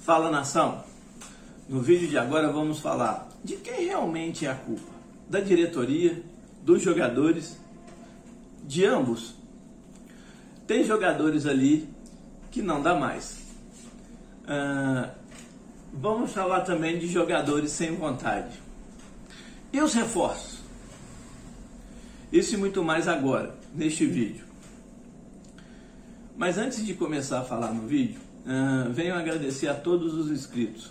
Fala, nação! No vídeo de agora vamos falar de quem realmente é a culpa. Da diretoria, dos jogadores, de ambos. Tem jogadores ali que não dá mais. Vamos falar também de jogadores sem vontade. E os reforços? Isso e muito mais agora, neste vídeo. Mas antes de começar a falar no vídeo, venho agradecer a todos os inscritos.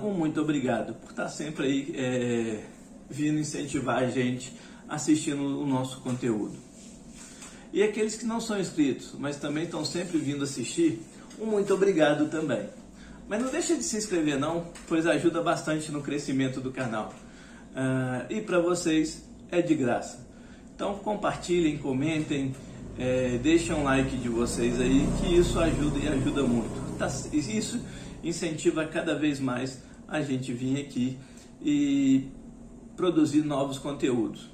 Muito obrigado por estar sempre aí vindo incentivar a gente assistindo o nosso conteúdo. E aqueles que não são inscritos, mas também estão sempre vindo assistir, muito obrigado também. Mas não deixa de se inscrever não, pois ajuda bastante no crescimento do canal. E para vocês é de graça. Então compartilhem, comentem, deixem um like de vocês aí, que isso ajuda e ajuda muito. Isso incentiva cada vez mais a gente vir aqui e produzir novos conteúdos.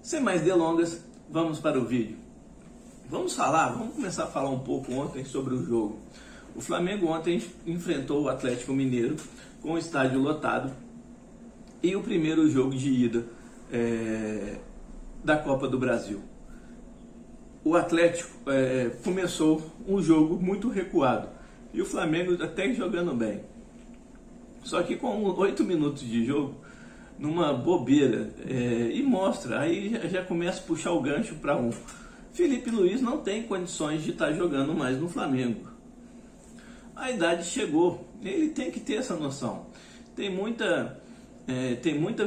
Sem mais delongas, vamos para o vídeo. Vamos começar a falar um pouco ontem sobre o jogo. O Flamengo ontem enfrentou o Atlético Mineiro com o estádio lotado e o primeiro jogo de ida da Copa do Brasil. O Atlético começou um jogo muito recuado e o Flamengo até jogando bem. Só que com 8 minutos de jogo, numa bobeira, e mostra, aí já começa a puxar o gancho para Felipe Luiz não tem condições de estar jogando mais no Flamengo. A idade chegou, ele tem que ter essa noção. Tem muita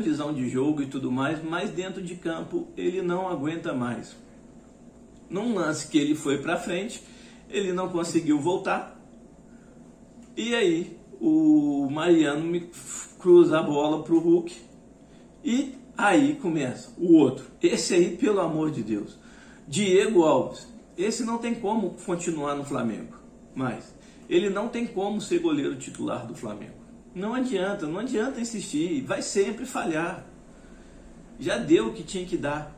visão de jogo e tudo mais, mas dentro de campo ele não aguenta mais. Num lance que ele foi para frente, ele não conseguiu voltar. E aí o Mariano cruza a bola para o Hulk. E aí começa o outro. Esse aí, pelo amor de Deus, Diego Alves. Esse não tem como continuar no Flamengo. Mas ele não tem como ser goleiro titular do Flamengo. Não adianta insistir. Vai sempre falhar. Já deu o que tinha que dar.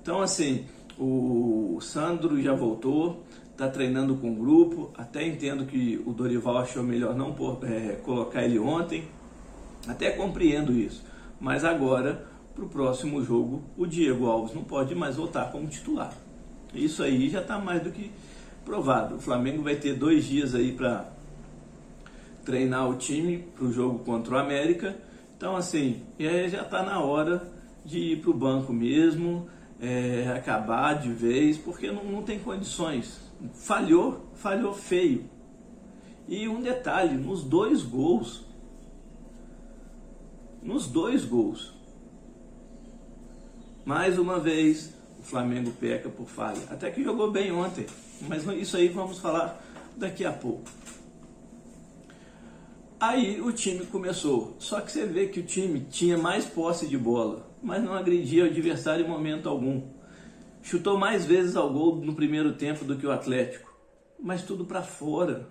Então assim, o Sandro já voltou, está treinando com o grupo. Até entendo que o Dorival achou melhor não colocar ele ontem. Até compreendo isso. Mas agora, para o próximo jogo, o Diego Alves não pode mais voltar como titular. Isso aí já está mais do que provado. O Flamengo vai ter 2 dias aí para treinar o time para o jogo contra o América. Então assim, já está na hora de ir para o banco mesmo, acabar de vez, porque não tem condições. Falhou feio. E um detalhe, nos dois gols, mais uma vez o Flamengo peca por falha. Até que jogou bem ontem, mas isso aí vamos falar daqui a pouco. Aí o time começou, só que você vê que o time tinha mais posse de bola, mas não agredia o adversário em momento algum. Chutou mais vezes ao gol no primeiro tempo do que o Atlético, mas tudo para fora.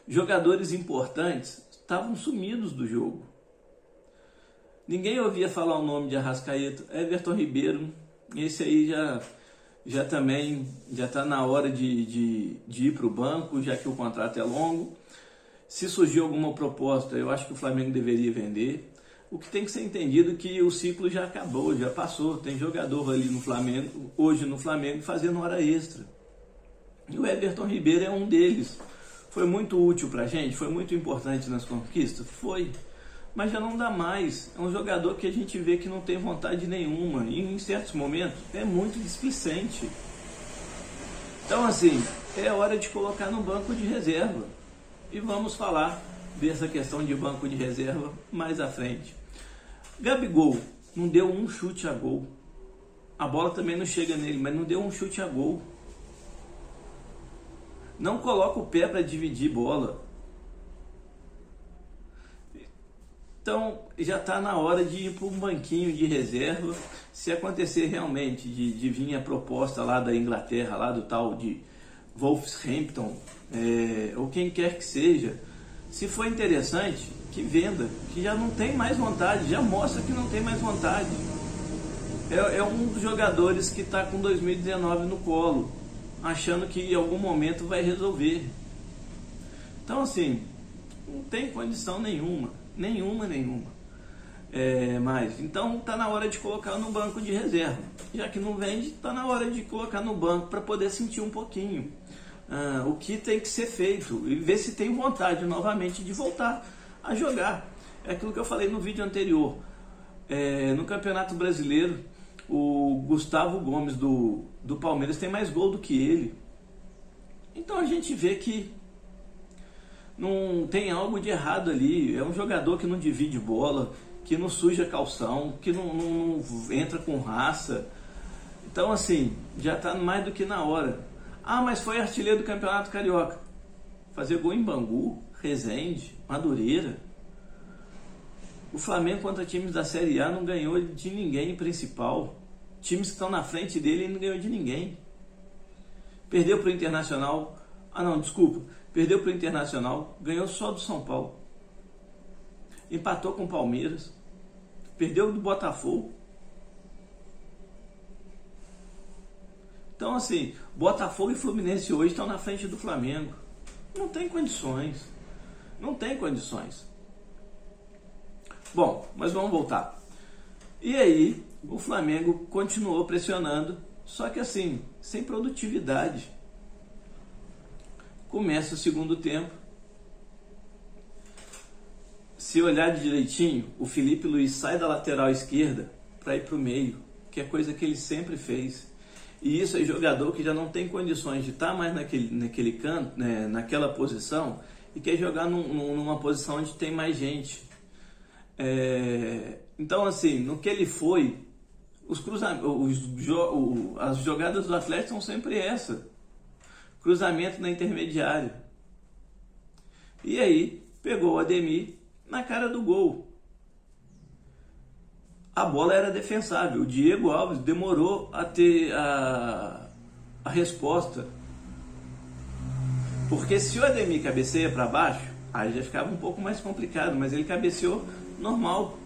Jogadores importantes estavam sumidos do jogo. Ninguém ouvia falar o nome de Arrascaeta. Everton Ribeiro, esse aí já também está na hora de ir para o banco, já que o contrato é longo. Se surgiu alguma proposta, eu acho que o Flamengo deveria vender. O que tem que ser entendido é que o ciclo já acabou, já passou. Tem jogador ali no Flamengo, hoje no Flamengo, fazendo hora extra. E o Everton Ribeiro é um deles. Foi muito útil para a gente, foi muito importante nas conquistas? Foi. Mas já não dá mais. É um jogador que a gente vê que não tem vontade nenhuma. E em certos momentos é muito displicente. Então assim, é hora de colocar no banco de reserva. E vamos falar dessa questão de banco de reserva mais à frente. Gabigol não deu um chute a gol. A bola também não chega nele, mas não deu um chute a gol. Não coloca o pé para dividir bola. Então já está na hora de ir para um banquinho de reserva. Se acontecer realmente de vir a proposta lá da Inglaterra, lá do tal de Wolverhampton, ou quem quer que seja, se for interessante, que venda, que já não tem mais vontade, já mostra que não tem mais vontade. É um dos jogadores que está com 2019 no colo, achando que em algum momento vai resolver. Então assim, não tem condição nenhuma. Mas então está na hora de colocar no banco de reserva. Já que não vende, está na hora de colocar no banco para poder sentir um pouquinho o que tem que ser feito e ver se tem vontade novamente de voltar a jogar. É aquilo que eu falei no vídeo anterior. No Campeonato Brasileiro, o Gustavo Gomes do Palmeiras tem mais gol do que ele. Então a gente vê que não tem algo de errado ali. É um jogador que não divide bola, que não suja calção, que não entra com raça. Então assim, já está mais do que na hora. Mas foi artilheiro do Campeonato Carioca. Fazer gol em Bangu, Resende, Madureira. O Flamengo contra times da Série A não ganhou de ninguém principal. Times que estão na frente dele ele não ganhou de ninguém. Perdeu para o Internacional. Perdeu para o Internacional. Ganhou só do São Paulo. Empatou com o Palmeiras. Perdeu do Botafogo. Então assim, Botafogo e Fluminense hoje estão na frente do Flamengo. Não tem condições. Não tem condições. Bom, mas vamos voltar. E aí, o Flamengo continuou pressionando, só que assim, sem produtividade. Começa o segundo tempo. Se olhar direitinho, o Felipe Luiz sai da lateral esquerda para ir para o meio, que é coisa que ele sempre fez. E isso é jogador que já não tem condições de estar mais naquele canto, né, naquela posição, e quer jogar numa posição onde tem mais gente. Então assim, no que ele foi, as jogadas do Atlético são sempre essa. Cruzamento na intermediária. E aí, pegou o Ademir na cara do gol. A bola era defensável. O Diego Alves demorou a ter a resposta. Porque se o Ademir cabeceia para baixo, aí já ficava um pouco mais complicado, mas ele cabeceou normal.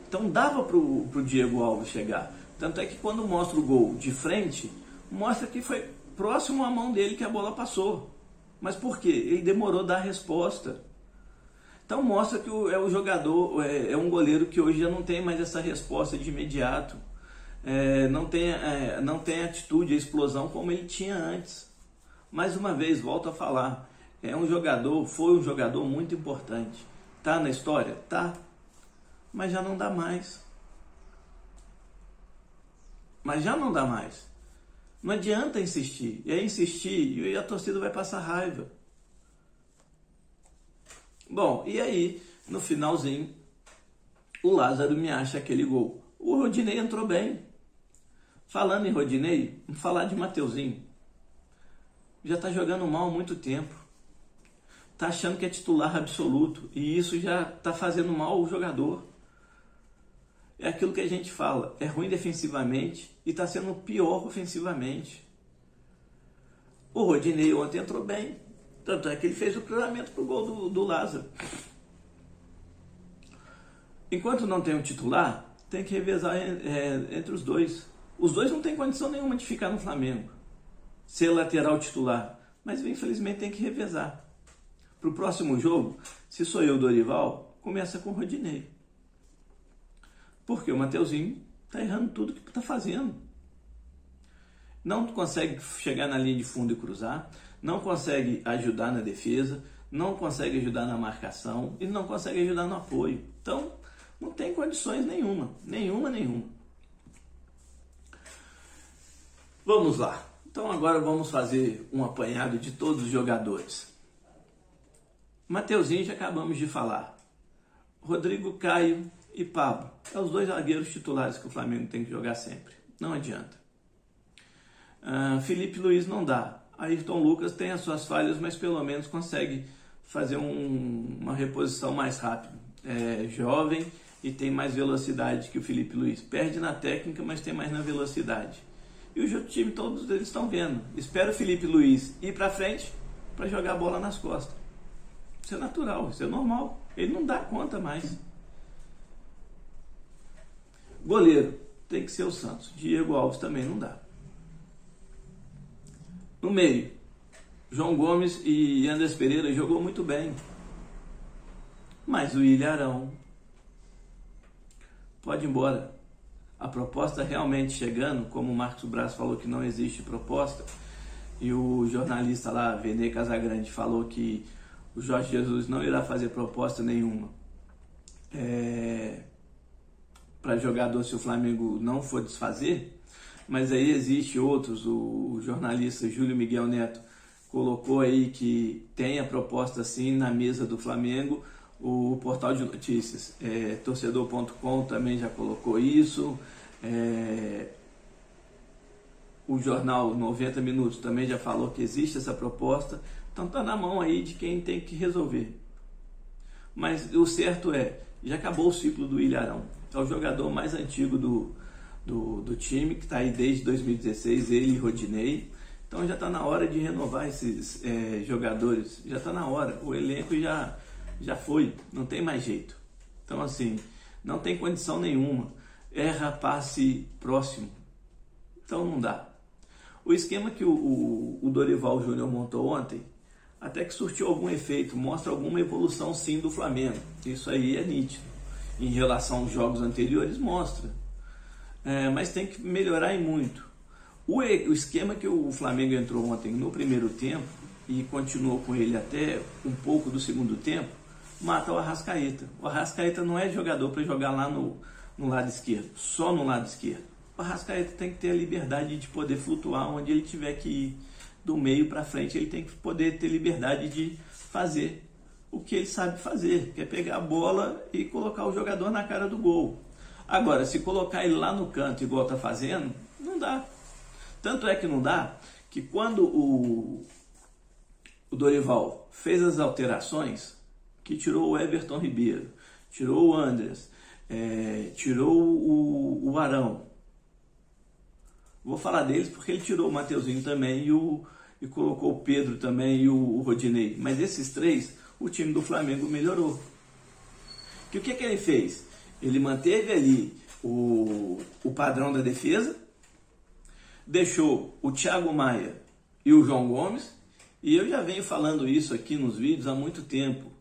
Então dava para o Diego Alves chegar. Tanto é que quando mostra o gol de frente, mostra que foi próximo à mão dele que a bola passou. Mas por quê? Ele demorou a dar a resposta. Então mostra que o jogador é um goleiro que hoje já não tem mais essa resposta de imediato. Não tem atitude, a explosão como ele tinha antes. Mais uma vez, volto a falar. Foi um jogador muito importante. Tá na história? Tá. Mas já não dá mais. Não adianta insistir. E aí insistir e a torcida vai passar raiva. Bom, e aí, no finalzinho, o Lázaro me acha aquele gol. O Rodinei entrou bem. Falando em Rodinei, vamos falar de Mateuzinho. Já está jogando mal há muito tempo. Está achando que é titular absoluto. E isso já está fazendo mal ao jogador. É aquilo que a gente fala. É ruim defensivamente e está sendo pior ofensivamente. O Rodinei ontem entrou bem. Tanto é que ele fez o cruzamento para o gol do Lázaro. Enquanto não tem um titular, tem que revezar entre os dois. Os dois não têm condição nenhuma de ficar no Flamengo. Ser lateral titular. Mas infelizmente tem que revezar. Para o próximo jogo, se sou eu, Dorival, começa com o Rodinei. Porque o Mateuzinho está errando tudo que está fazendo. Não consegue chegar na linha de fundo e cruzar. Não consegue ajudar na defesa, não consegue ajudar na marcação e não consegue ajudar no apoio. Então, não tem condições nenhuma. Vamos lá. Então agora vamos fazer um apanhado de todos os jogadores. Mateuzinho já acabamos de falar. Rodrigo Caio e Pablo. São os dois zagueiros titulares que o Flamengo tem que jogar sempre. Não adianta. Felipe Luiz não dá. Ayrton Lucas tem as suas falhas, mas pelo menos consegue fazer uma reposição mais rápida. É jovem e tem mais velocidade que o Felipe Luiz. Perde na técnica, mas tem mais na velocidade. E o time, todos eles estão vendo. Espera o Felipe Luiz ir para frente para jogar a bola nas costas. Isso é natural, isso é normal. Ele não dá conta mais. Goleiro, tem que ser o Santos. Diego Alves também não dá. No meio, João Gomes e Andrés Pereira jogou muito bem. Mas o Ilharão pode ir embora. A proposta realmente chegando, como o Marcos Braz falou que não existe proposta, e o jornalista lá, Vene Casagrande, falou que o Jorge Jesus não irá fazer proposta nenhuma para jogador se o Flamengo não for desfazer, mas aí existe outros. O jornalista Júlio Miguel Neto colocou aí que tem a proposta sim na mesa do Flamengo. O portal de notícias torcedor.com também já colocou isso. O jornal 90 Minutos também já falou que existe essa proposta. Então está na mão aí de quem tem que resolver. Mas o certo já acabou o ciclo do Ilharão. É o jogador mais antigo do time, que está aí desde 2016, ele e Rodinei. Então já está na hora de renovar esses jogadores. Já está na hora. O elenco já foi, não tem mais jeito. Então assim, não tem condição nenhuma. Erra passe próximo. Então não dá. O esquema que o Dorival Júnior montou ontem, até que surtiu algum efeito, mostra alguma evolução sim do Flamengo. Isso aí é nítido. Em relação aos jogos anteriores, mostra. Mas tem que melhorar em muito. O esquema que o Flamengo entrou ontem no primeiro tempo, e continuou com ele até um pouco do segundo tempo, mata o Arrascaeta. O Arrascaeta não é jogador para jogar lá no lado esquerdo, só no lado esquerdo. O Arrascaeta tem que ter a liberdade de poder flutuar onde ele tiver que ir. Do meio para frente, ele tem que poder ter liberdade de fazer o que ele sabe fazer, que é pegar a bola e colocar o jogador na cara do gol. Agora, se colocar ele lá no canto, igual está fazendo, não dá. Tanto é que não dá, que quando o Dorival fez as alterações, que tirou o Everton Ribeiro, tirou o Andrés, tirou o Arão. Vou falar deles porque ele tirou o Mateuzinho também e colocou o Pedro também e o Rodinei. Mas esses três, o time do Flamengo melhorou. Que o que ele fez? Ele manteve ali o padrão da defesa, deixou o Thiago Maia e o João Gomes, e eu já venho falando isso aqui nos vídeos há muito tempo.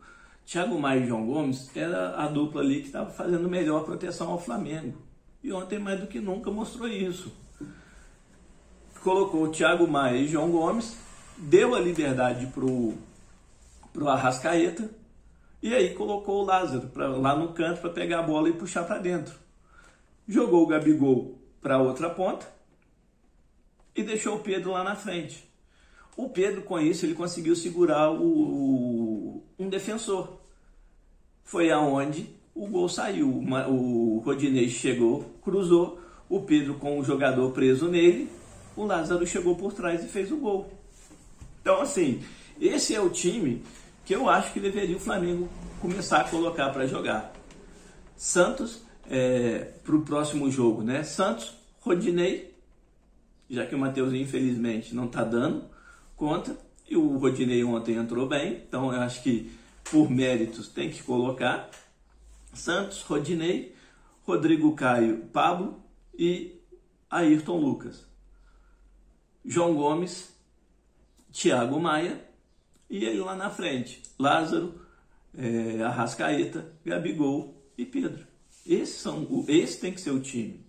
Thiago Maia e João Gomes era a dupla ali que estava fazendo melhor proteção ao Flamengo. E ontem mais do que nunca mostrou isso. Colocou o Thiago Maia e João Gomes, deu a liberdade pro Arrascaeta, e aí colocou o Lázaro lá no canto para pegar a bola e puxar para dentro. Jogou o Gabigol para outra ponta e deixou o Pedro lá na frente. O Pedro, com isso, ele conseguiu segurar um defensor. Foi aonde o gol saiu. O Rodinei chegou, cruzou, o Pedro com o jogador preso nele, o Lázaro chegou por trás e fez o gol. Então, assim, esse é o time que eu acho que deveria o Flamengo começar a colocar para jogar. Santos, para o próximo jogo, né? Santos, Rodinei, já que o Mateuzinho, infelizmente, não está dando conta, e o Rodinei ontem entrou bem, então eu acho que, por méritos, tem que colocar. Santos, Rodinei, Rodrigo Caio, Pablo e Ayrton Lucas. João Gomes, Thiago Maia e ele lá na frente, Lázaro, Arrascaeta, Gabigol e Pedro. Esse tem que ser o time.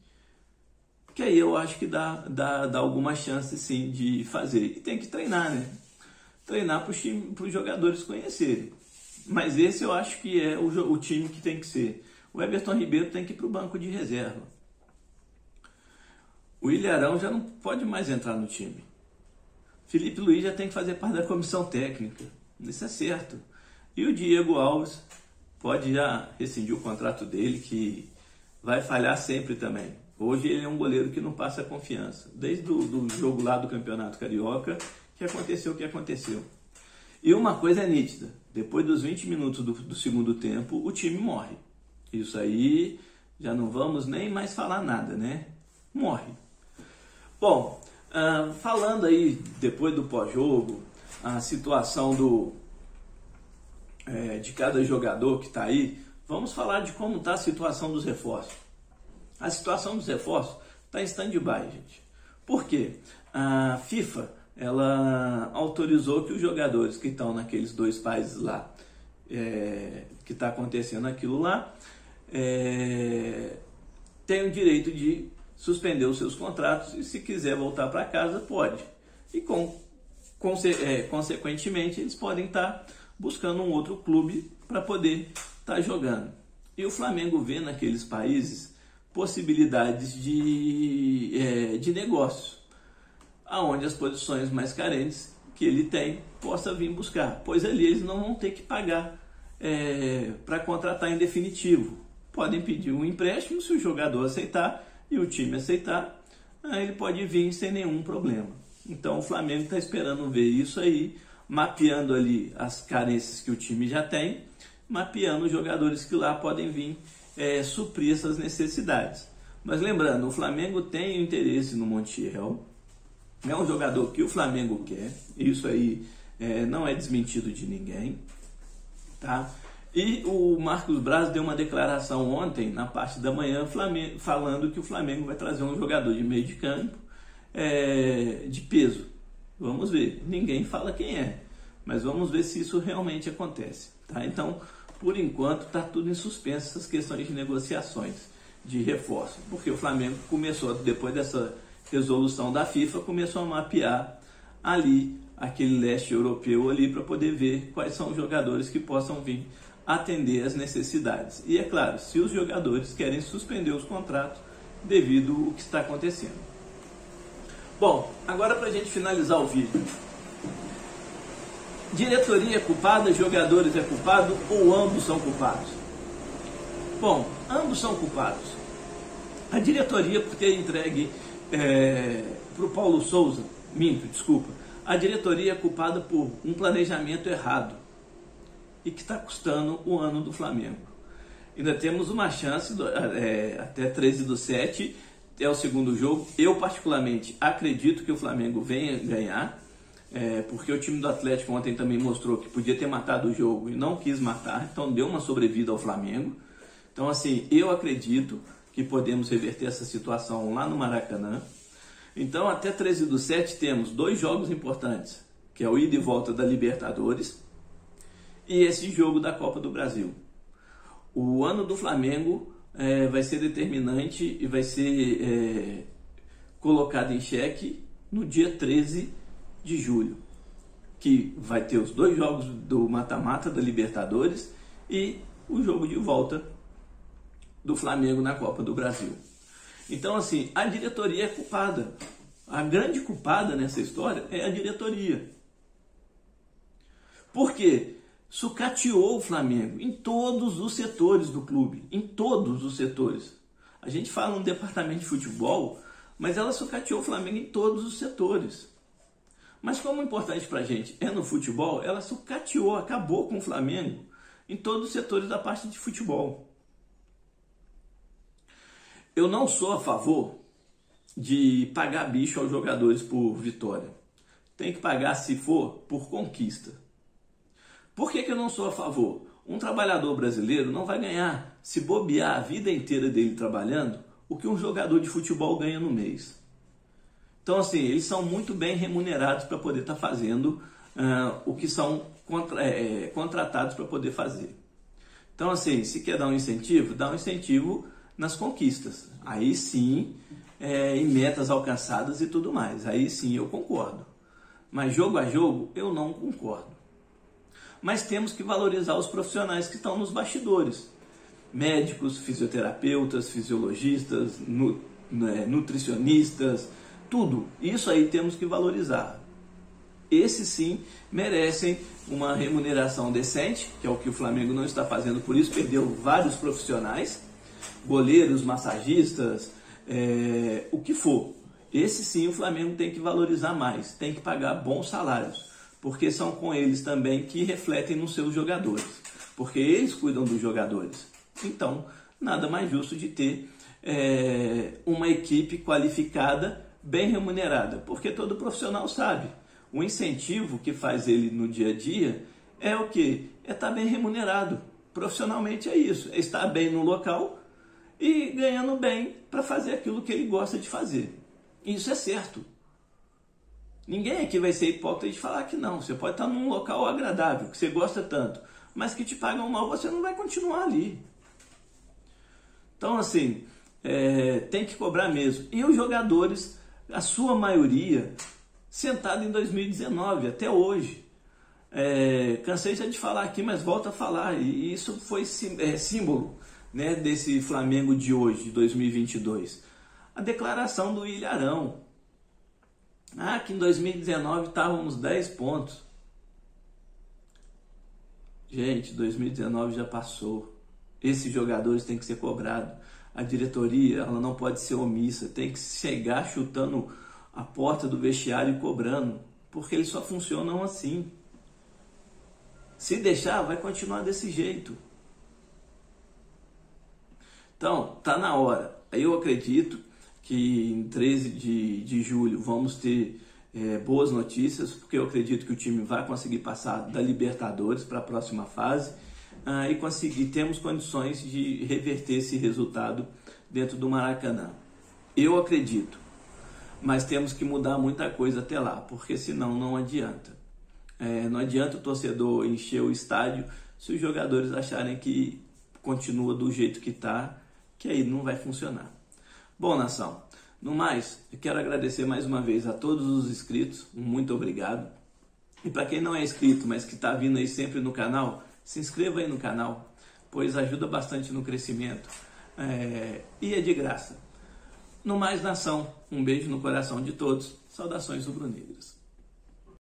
Que aí eu acho que dá alguma chance sim de fazer. E tem que treinar, né? Treinar para os jogadores conhecerem. Mas esse eu acho que é o time que tem que ser. O Everton Ribeiro tem que ir para o banco de reserva. O Ilharão já não pode mais entrar no time. Felipe Luiz já tem que fazer parte da comissão técnica. Isso é certo. E o Diego Alves pode já rescindir o contrato dele, que vai falhar sempre também. Hoje ele é um goleiro que não passa confiança. Desde o jogo lá do Campeonato Carioca, que aconteceu o que aconteceu. E uma coisa é nítida. Depois dos 20 minutos do segundo tempo, o time morre. Isso aí, já não vamos nem mais falar nada, né? Morre. Bom, falando aí, depois do pós-jogo, a situação de cada jogador que está aí, vamos falar de como está a situação dos reforços. A situação dos reforços está em stand-by, gente. Por quê? A FIFA ela autorizou que os jogadores que estão naqueles 2 países lá, que está acontecendo aquilo lá, têm o direito de suspender os seus contratos e, se quiser voltar para casa, pode. E consequentemente, eles podem estar buscando um outro clube para poder estar jogando. E o Flamengo vê naqueles países possibilidades de negócio, aonde as posições mais carentes que ele tem possa vir buscar, pois ali eles não vão ter que pagar para contratar em definitivo. Podem pedir um empréstimo, se o jogador aceitar e o time aceitar, aí ele pode vir sem nenhum problema. Então o Flamengo está esperando ver isso aí, mapeando ali as carências que o time já tem, mapeando os jogadores que lá podem vir suprir essas necessidades. Mas lembrando, o Flamengo tem interesse no Montiel, é um jogador que o Flamengo quer, isso aí não é desmentido de ninguém, tá? E o Marcos Braz deu uma declaração ontem, na parte da manhã, falando que o Flamengo vai trazer um jogador de meio de campo de peso. Vamos ver, ninguém fala quem é, mas vamos ver se isso realmente acontece, tá? Então, por enquanto, está tudo em suspenso, essas questões de negociações, de reforço, porque o Flamengo começou, depois dessa resolução da FIFA, começou a mapear ali, aquele leste europeu ali, para poder ver quais são os jogadores que possam vir atender às necessidades. E é claro, se os jogadores querem suspender os contratos devido ao que está acontecendo. Bom, agora para a gente finalizar o vídeo. Diretoria é culpada, jogadores é culpado ou ambos são culpados? Bom, ambos são culpados. A diretoria por ter entregue para o Paulo Souza, a diretoria é culpada por um planejamento errado e que está custando o ano do Flamengo. Ainda temos uma chance, até 13/7, é o segundo jogo. Eu particularmente acredito que o Flamengo venha ganhar, porque o time do Atlético ontem também mostrou que podia ter matado o jogo e não quis matar, então deu uma sobrevida ao Flamengo. Então assim, eu acredito que podemos reverter essa situação lá no Maracanã. Então até 13/7 temos 2 jogos importantes, que é o ida e volta da Libertadores e esse jogo da Copa do Brasil. O ano do Flamengo vai ser determinante e vai ser colocado em xeque no dia 13 de julho, que vai ter os 2 jogos do mata-mata da Libertadores e o jogo de volta do Flamengo na Copa do Brasil. Então assim, a diretoria é culpada. A grande culpada nessa história é a diretoria. Por quê? Sucateou o Flamengo em todos os setores do clube, em todos os setores. A gente fala no departamento de futebol, mas ela sucateou o Flamengo em todos os setores. Mas como importante pra gente é no futebol, ela sucateou, acabou com o Flamengo em todos os setores da parte de futebol. Eu não sou a favor de pagar bicho aos jogadores por vitória. Tem que pagar, se for, por conquista. Por que eu não sou a favor? Um trabalhador brasileiro não vai ganhar, se bobear a vida inteira dele trabalhando, o que um jogador de futebol ganha no mês. Então assim, eles são muito bem remunerados para poder estar fazendo o que são contratados para poder fazer. Então assim, se quer dar um incentivo, dá um incentivo nas conquistas. Aí sim, em metas alcançadas e tudo mais. Aí sim eu concordo. Mas jogo a jogo, eu não concordo. Mas temos que valorizar os profissionais que estão nos bastidores. Médicos, fisioterapeutas, fisiologistas, nutricionistas, tudo. Isso aí temos que valorizar. Esses sim merecem uma remuneração decente, que é o que o Flamengo não está fazendo, por isso perdeu vários profissionais, goleiros, massagistas, o que for. Esse sim o Flamengo tem que valorizar mais, tem que pagar bons salários, porque são com eles também que refletem nos seus jogadores, porque eles cuidam dos jogadores. Então, nada mais justo de ter uma equipe qualificada, bem remunerada, porque todo profissional sabe, o incentivo que faz ele no dia a dia é o quê? É estar bem remunerado. Profissionalmente é isso, é estar bem no local e ganhando bem para fazer aquilo que ele gosta de fazer. Isso é certo. Ninguém aqui vai ser hipócrita de falar que não. Você pode estar num local agradável, que você gosta tanto, mas que te pagam mal, você não vai continuar ali. Então, assim, tem que cobrar mesmo. E os jogadores, a sua maioria, sentado em 2019, até hoje. Cansei já de falar aqui, mas volto a falar. E isso foi símbolo, né, desse Flamengo de hoje, de 2022. A declaração do Ilharão. Que em 2019 estávamos 10 pontos. Gente, 2019 já passou. Esses jogadores têm que ser cobrados. A diretoria, ela não pode ser omissa. Tem que chegar chutando a porta do vestiário e cobrando. Porque eles só funcionam assim. Se deixar, vai continuar desse jeito. Então, tá na hora. Eu acredito que em 13 de julho vamos ter boas notícias, porque eu acredito que o time vai conseguir passar da Libertadores para a próxima fase e temos condições de reverter esse resultado dentro do Maracanã. Eu acredito, mas temos que mudar muita coisa até lá, porque senão não adianta. Não adianta o torcedor encher o estádio se os jogadores acharem que continua do jeito que está, que aí não vai funcionar. Bom, nação, no mais, eu quero agradecer mais uma vez a todos os inscritos, muito obrigado. E para quem não é inscrito, mas que está vindo aí sempre no canal, se inscreva aí no canal, pois ajuda bastante no crescimento e é de graça. No mais, nação, um beijo no coração de todos, saudações rubro-negras.